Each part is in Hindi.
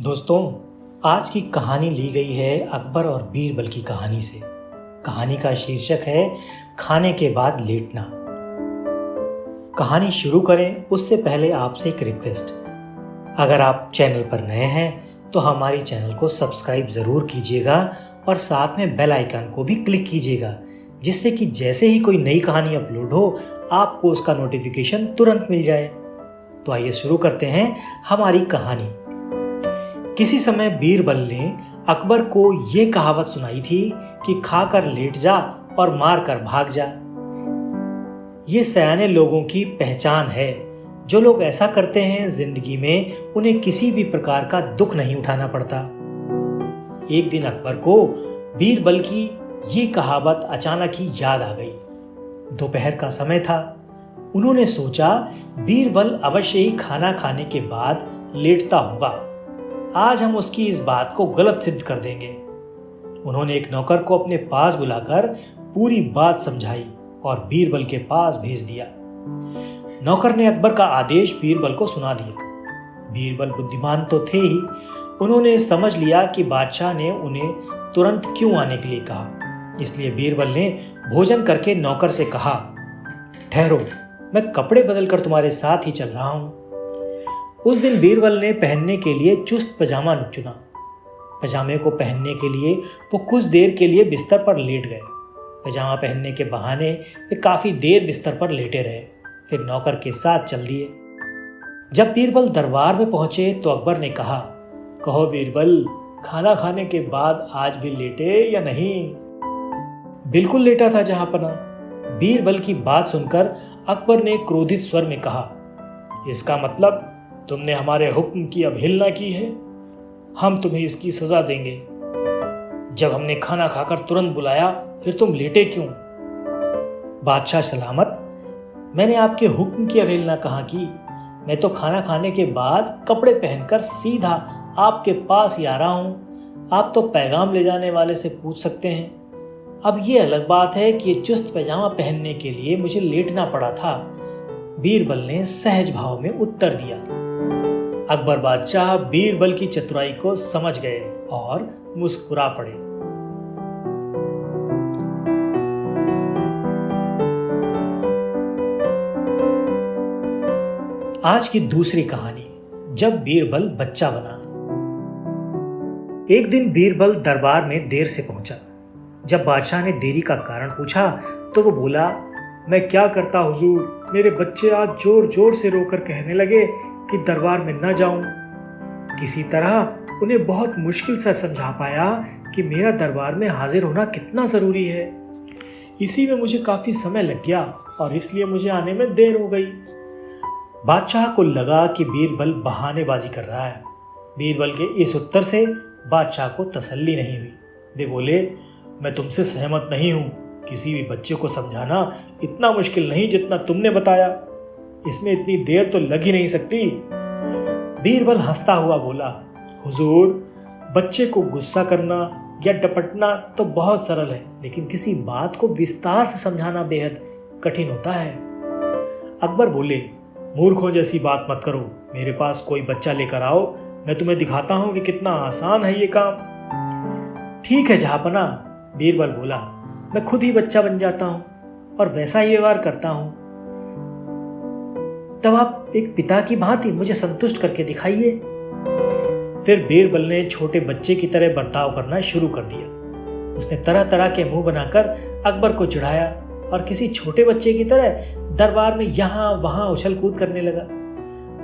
दोस्तों, आज की कहानी ली गई है अकबर और बीरबल की कहानी से। कहानी का शीर्षक है खाने के बाद लेटना। कहानी शुरू करें उससे पहले आपसे एक रिक्वेस्ट। अगर आप चैनल पर नए हैं तो हमारी चैनल को सब्सक्राइब ज़रूर कीजिएगा और साथ में बेल आइकन को भी क्लिक कीजिएगा, जिससे कि जैसे ही कोई नई कहानी अपलोड हो आपको उसका नोटिफिकेशन तुरंत मिल जाए। तो आइए शुरू करते हैं हमारी कहानी। किसी समय बीरबल ने अकबर को ये कहावत सुनाई थी कि खाकर लेट जा और मार कर भाग जा। ये सयाने लोगों की पहचान है। जो लोग ऐसा करते हैं जिंदगी में उन्हें किसी भी प्रकार का दुख नहीं उठाना पड़ता। एक दिन अकबर को बीरबल की ये कहावत अचानक ही याद आ गई। दोपहर का समय था। उन्होंने सोचा बीरबल अवश्य ही खाना खाने के बाद लेटता होगा। आज हम उसकी इस बात को गलत सिद्ध कर देंगे। उन्होंने एक नौकर को अपने पास बुलाकर पूरी बात समझाई और बीरबल के पास भेज दिया। नौकर ने अकबर का आदेश बीरबल को सुना दिया। बीरबल बुद्धिमान तो थे ही, उन्होंने समझ लिया कि बादशाह ने उन्हें तुरंत क्यों आने के लिए कहा। इसलिए बीरबल ने भोजन करके नौकर से कहा, ठहरो, मैं कपड़े बदलकर तुम्हारे साथ ही चल रहा हूं। उस दिन बीरबल ने पहनने के लिए चुस्त पजामा चुना। पजामे को पहनने के लिए वो कुछ देर के लिए बिस्तर पर लेट गए। पजामा पहनने के बहाने वे काफी देर बिस्तर पर लेटे रहे, फिर नौकर के साथ चल दिए। जब बीरबल दरबार में पहुंचे तो अकबर ने कहा, कहो बीरबल, खाना खाने के बाद आज भी लेटे या नहीं? बिल्कुल लेटा था जहांपना। बीरबल की बात सुनकर अकबर ने क्रोधित स्वर में कहा, इसका मतलब तुमने हमारे हुक्म की अवहेलना की है। हम तुम्हें इसकी सजा देंगे। जब हमने खाना खाकर तुरंत बुलाया फिर तुम लेटे क्यों? बादशाह सलामत, मैंने आपके हुक्म की अवहेलना कहाँ की? मैं तो खाना खाने के बाद कपड़े पहनकर सीधा आपके पास ही आ रहा हूं। आप तो पैगाम ले जाने वाले से पूछ सकते हैं। अब ये अलग बात है कि ये चुस्त पैजामा पहनने के लिए मुझे लेटना पड़ा था। बीरबल ने सहज भाव में उत्तर दिया। अकबर बादशाह बीरबल की चतुराई को समझ गए और मुस्कुरा पड़े। आज की दूसरी कहानी, जब बीरबल बच्चा बना। एक दिन बीरबल दरबार में देर से पहुंचा। जब बादशाह ने देरी का कारण पूछा तो वो बोला, मैं क्या करता हुजूर, मेरे बच्चे आज जोर जोर से रोकर कहने लगे कि दरबार में न जाऊं। किसी तरह उन्हें बहुत मुश्किल से समझा पाया कि मेरा दरबार में हाजिर होना कितना जरूरी है। इसी में मुझे काफी समय लग गया और इसलिए मुझे आने में देर हो गई। बादशाह को लगा कि बीरबल बहानेबाजी कर रहा है। बीरबल के इस उत्तर से बादशाह को तसल्ली नहीं हुई। वे बोले, मैं तुमसे सहमत नहीं हूं। किसी भी बच्चे को समझाना इतना मुश्किल नहीं जितना तुमने बताया। इसमें इतनी देर तो लग ही नहीं सकती। बीरबल हंसता हुआ बोला, हुजूर, बच्चे को गुस्सा करना या डपटना तो बहुत सरल है, लेकिन किसी बात को विस्तार से समझाना बेहद कठिन होता है। अकबर बोले, मूर्खों जैसी बात मत करो। मेरे पास कोई बच्चा लेकर आओ, मैं तुम्हें दिखाता हूं कि कितना आसान है ये काम। ठीक है जहांपना, बीरबल बोला, मैं खुद ही बच्चा बन जाता हूं और वैसा ही व्यवहार करता हूं। तब आप एक पिता की भांति मुझे संतुष्ट करके दिखाइए। फिर बीरबल ने छोटे बच्चे की तरह बर्ताव करना शुरू कर दिया। उसने तरह तरह के मुंह बनाकर अकबर को चिढ़ाया और किसी छोटे बच्चे की तरह दरबार में यहाँ वहां उछल कूद करने लगा।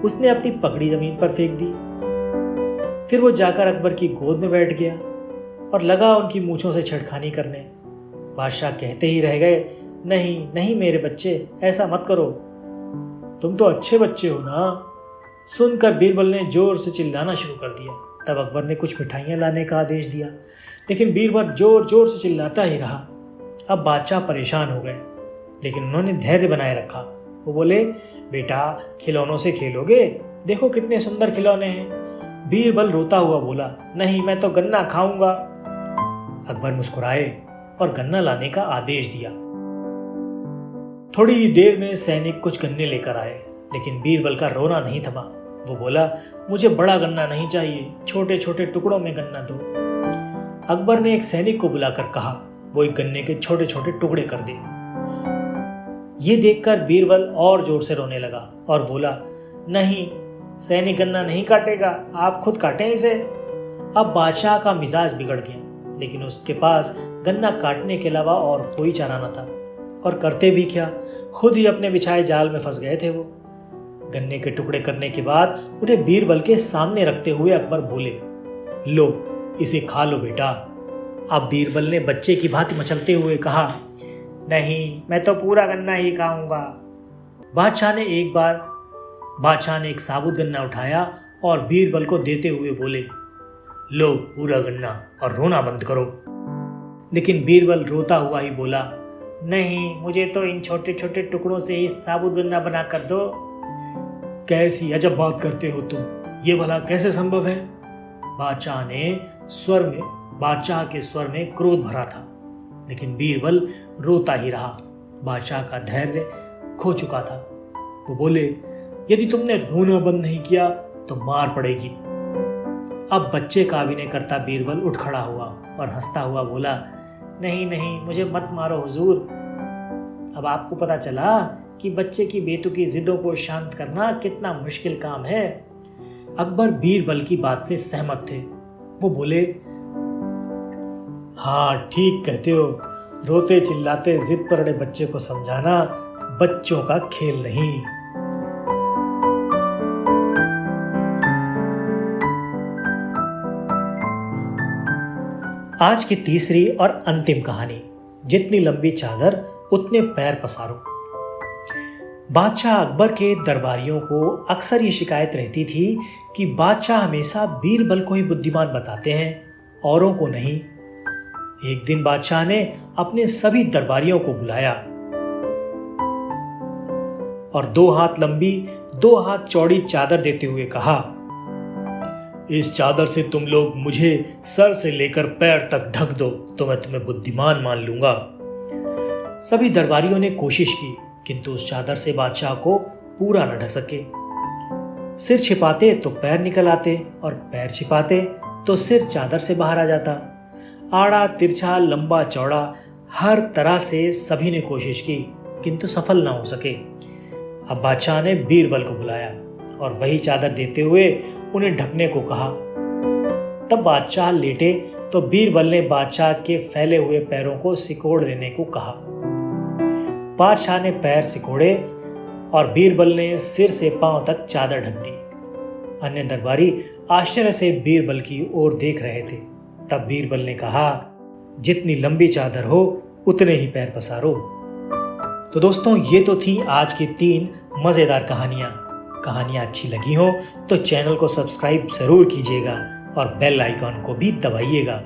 उसने अपनी पगड़ी जमीन पर फेंक दी। फिर वो जाकर अकबर की गोद में बैठ गया और लगा उनकी मूंछों से छेड़खानी करने। बादशाह कहते ही रह गए, नहीं नहीं मेरे बच्चे, ऐसा मत करो, तुम तो अच्छे बच्चे हो ना। सुनकर बीरबल ने जोर से चिल्लाना शुरू कर दिया। तब अकबर ने कुछ मिठाइयां लाने का आदेश दिया, लेकिन बीरबल जोर जोर से चिल्लाता ही रहा। अब बादशाह परेशान हो गए, लेकिन उन्होंने धैर्य बनाए रखा। वो बोले, बेटा, खिलौनों से खेलोगे? देखो कितने सुंदर खिलौने हैं। बीरबल रोता हुआ बोला, नहीं, मैं तो गन्ना खाऊंगा। अकबर मुस्कुराए और गन्ना लाने का आदेश दिया। थोड़ी ही देर में सैनिक कुछ गन्ने लेकर आए, लेकिन बीरबल का रोना नहीं थमा। वो बोला, मुझे बड़ा गन्ना नहीं चाहिए, छोटे छोटे टुकड़ों में गन्ना दो। अकबर ने एक सैनिक को बुलाकर कहा वो एक गन्ने के छोटे छोटे टुकड़े कर दे। ये देखकर बीरबल और जोर से रोने लगा और बोला, नहीं, सैनिक गन्ना नहीं काटेगा, आप खुद काटें इसे। अब बादशाह का मिजाज बिगड़ गया, लेकिन उसके पास गन्ना काटने के अलावा और कोई चारा न था। और करते भी क्या, खुद ही अपने बिछाए जाल में फंस गए थे वो। गन्ने के टुकड़े करने के बाद उन्हें बीरबल के सामने रखते हुए अकबर बोले, लो इसे खा लो बेटा। अब बीरबल ने बच्चे की भांति मचलते हुए कहा, नहीं, मैं तो पूरा गन्ना ही खाऊंगा। बादशाह ने एक साबुत गन्ना उठाया और बीरबल को देते हुए बोले, लो पूरा गन्ना और रोना बंद करो। लेकिन बीरबल रोता हुआ ही बोला, नहीं, मुझे तो इन छोटे छोटे टुकड़ों से ही साबुत गन्ना बना कर दो। कैसी अजब बात करते हो तुम, ये भला कैसे संभव है? बादशाह के स्वर में क्रोध भरा था, लेकिन बीरबल रोता ही रहा। बादशाह का धैर्य खो चुका था। वो बोले, यदि तुमने रोना बंद नहीं किया तो मार पड़ेगी। अब बच्चे का अभिनय करता बीरबल उठ खड़ा हुआ और हंसता हुआ बोला, नहीं नहीं, मुझे मत मारो हुजूर। अब आपको पता चला कि बच्चे की बेतुकी जिद्दों को शांत करना कितना मुश्किल काम है। अकबर बीरबल की बात से सहमत थे। वो बोले, हाँ ठीक कहते हो, रोते चिल्लाते जिद पर अड़े बच्चे को समझाना बच्चों का खेल नहीं। आज की तीसरी और अंतिम कहानी, जितनी लंबी चादर उतने पैर पसारो। बादशाह अकबर के दरबारियों को अक्सर ये शिकायत रहती थी कि बादशाह हमेशा बीरबल को ही बुद्धिमान बताते हैं, औरों को नहीं। एक दिन बादशाह ने अपने सभी दरबारियों को बुलाया और 2 हाथ लंबी 2 हाथ चौड़ी चादर देते हुए कहा, इस चादर से तुम लोग मुझे सर से लेकर पैर तक ढक दो तो मैं तुम्हें बुद्धिमान मान लूंगा। सभी दरबारियों ने कोशिश की, किंतु उस चादर से बादशाह को पूरा न ढक सके। सिर छिपाते तो पैर निकल आते और पैर छिपाते तो सिर चादर से बाहर आ जाता। आड़ा तिरछा लंबा चौड़ा हर तरह से सभी ने कोशिश की, किंतु सफल ना हो सके। अब बादशाह ने बीरबल को बुलाया और वही चादर देते हुए उन्हें ढकने को कहा। तब बादशाह लेटे तो बीरबल ने बादशाह के फैले हुए पैरों को सिकोड़ देने को कहा। बादशाह ने पैर सिकोड़े और बीरबल ने सिर से पांव तक चादर ढक दी। अन्य दरबारी आश्चर्य से बीरबल की ओर देख रहे थे। तब बीरबल ने कहा, जितनी लंबी चादर हो उतने ही पैर पसारो। तो दोस्तों, ये तो थी आज की 3 मजेदार कहानियां अच्छी लगी हो तो चैनल को सब्सक्राइब जरूर कीजिएगा और बेल आइकॉन को भी दबाइएगा,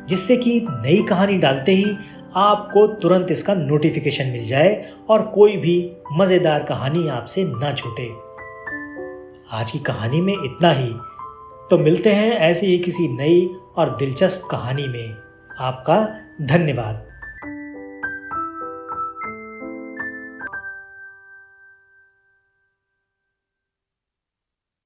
जिससे कि नई कहानी डालते ही आपको तुरंत इसका नोटिफिकेशन मिल जाए और कोई भी मजेदार कहानी आपसे ना छूटे। आज की कहानी में इतना ही। तो मिलते हैं ऐसी ही किसी नई और दिलचस्प कहानी में। आपका धन्यवाद।